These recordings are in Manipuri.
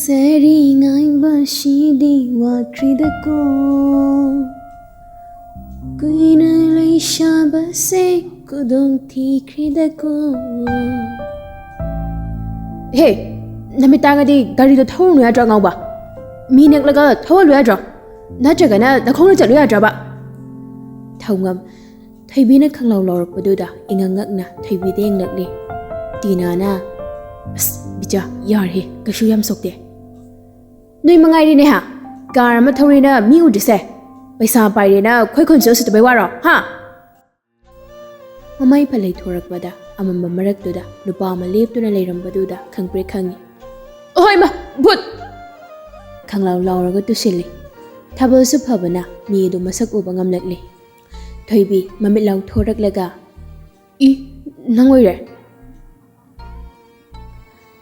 เสรีง่ายบ่ชีดีว่าครีดโกกุยนเลยชาบเซกุดงที่ครีดโกเฮ้น้ำไม่ต่างกันดีการีตัวทุ่งเนื้อจังเอาบ่มีนึกแล้วก็ทุ่งเนื้อจังน่าจะกันนะแต่คงจะเนื้อจังบ่เท่างามไทยบีนักขังเราหลอกไปดูด่าเองงักนะไทยบีเด้งนักดิตีนานะบิจ้ายาร์เฮก็ช่วยย้ำสกเดนุ้ยมังไงดีเนี่ยฮะการมาทำรีนะมีอุดเสไปสาไปเลยนะค่อยคนเสียวสุดไปว่าหรอฮะมาไม่พลัยทัวร์กว่าด่าอามันมารักดูด่าดูป่ามาเลียบตัวนั่นเลยรำบดูด่าขังเปรย์ขังโอ้ยมาบุดขังเราเราก็ตุสิเลยถ้าเบอร์สุภาพนะมีดูมาสักอุบังงำเล็กเลยไทยบีมันไม่เราทัวร์กเลยกะอีนั่งไว้เลย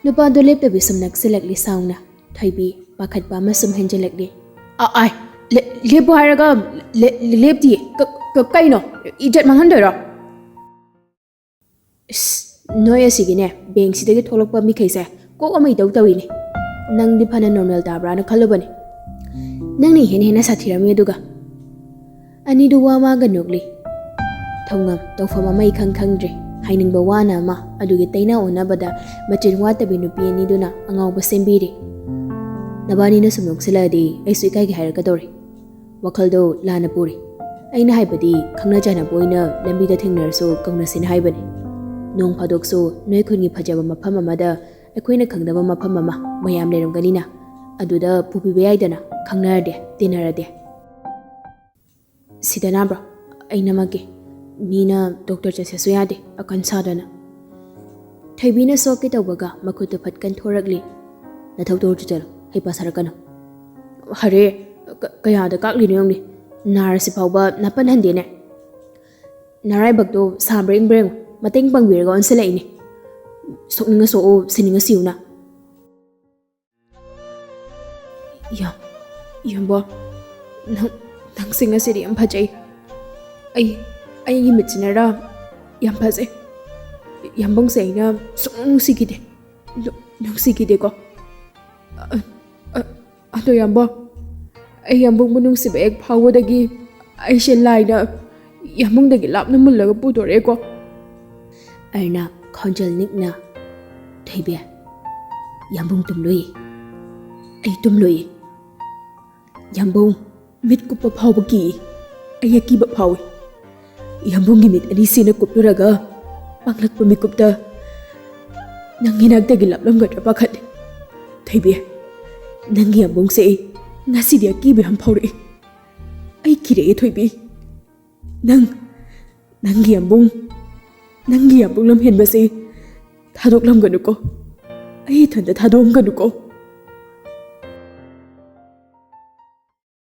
นุปาดูเล็บแต่บิสมนักเสล็กลิซาวนะไทยบีปากขัดปามาสมเห็นจะเล็กดีไอเล็บบ่อยแล้วก็เล็บดีก็ใกล้เนาะอีจัดมังหันเด้อหรอน้อยสิกินเนี่ยเบงสิเด็กทอลกปามีใครเสียก็ว่าไม่เดาตัวอีนี่นั่งดิพันนnormalตาบรานะขัลบันนั่งนี่เห็นนะสัตย์ที่เราไม่ดูกะอันนี้ดูว่ามากันนกเลยทงงามต้องฟังมาไม่คังๆเลยให้หนึ่งบอกว่านะมาอดูกิเตน่าโอนะบัดดามาจิตว่าแต่เป็นนุปีนี้ดูนะอ่างเอาไปเซมบีดินับวันนี้นะสมองเสลาดีไอสุยใกล้กี่หายก็ตัวเลยว่าเขาดูลานาปูริไอน่าให้บดีข้างหน้าใจนับวันนี้เลมบีได้ถึงเนอร์โซกงนัสินให้บันน้องพาดกโซน้อยคนนี้พาจาบมาพัมมาดาไอคุยนักขังดามาพัมมาไม่ยามเลยตรงกันนี่นะอดูดาผู้พิเวย์เดนะข้างหน้าเดียตีนาราเดียสิดานาบรไอนามาเกมีน่าด็อกเตอร์จะเสียสุยาเดอาการซาดานะไทยบีน่าสอบกิตาวกะมาคุยตัวพัดกันทั่วรักลีน่าเท่าตัวจุดเจอให้ภาษากันนะฮะเร่ก็ยาดกักลีนี่ยงดินาร์สิพาวบะนับปันหันเดียเนี่ยนาร์ไอบักโตสามเบรงมาเต็งบังวีรก่อนเสลายนี่สกนิงโซโอสินิงสิวนะยามบ่นังสิงสิริยามพะใจไอ้ยิมิจินาระยามพะใจยามบังเสยนะสงสิกิเดน้องสิกิเดก็ตัวยามบ่ไอ้ยามบังมันนุ่งสิบเอกพาวดากีไอ้เชนไลนะยามบังดากีลับน้ำมันแล้วก็พูดตัวเองก็ไอ้น่ะคอนเจลนิกนะไทยเบียยามบังตุ่มลุยไอ้ตุ่มลุยยามบังมิดกุบพาวบกีไอ้ยากีบพาวยามบังกิมิดอันนี้สินะกุบตัวระกะปังลักปมิกุบตานังยินักดากีลับล้มกัดระปะขัดไทยเบียนังยามบังเสยงาสิเดียกีเบียมพาวเลยไอ้คิดเอถอยบีนังยามบังลำเห็นมาสิทาดกลำกันดูก็ไอ้ทันแต่ทาดมกันดูก็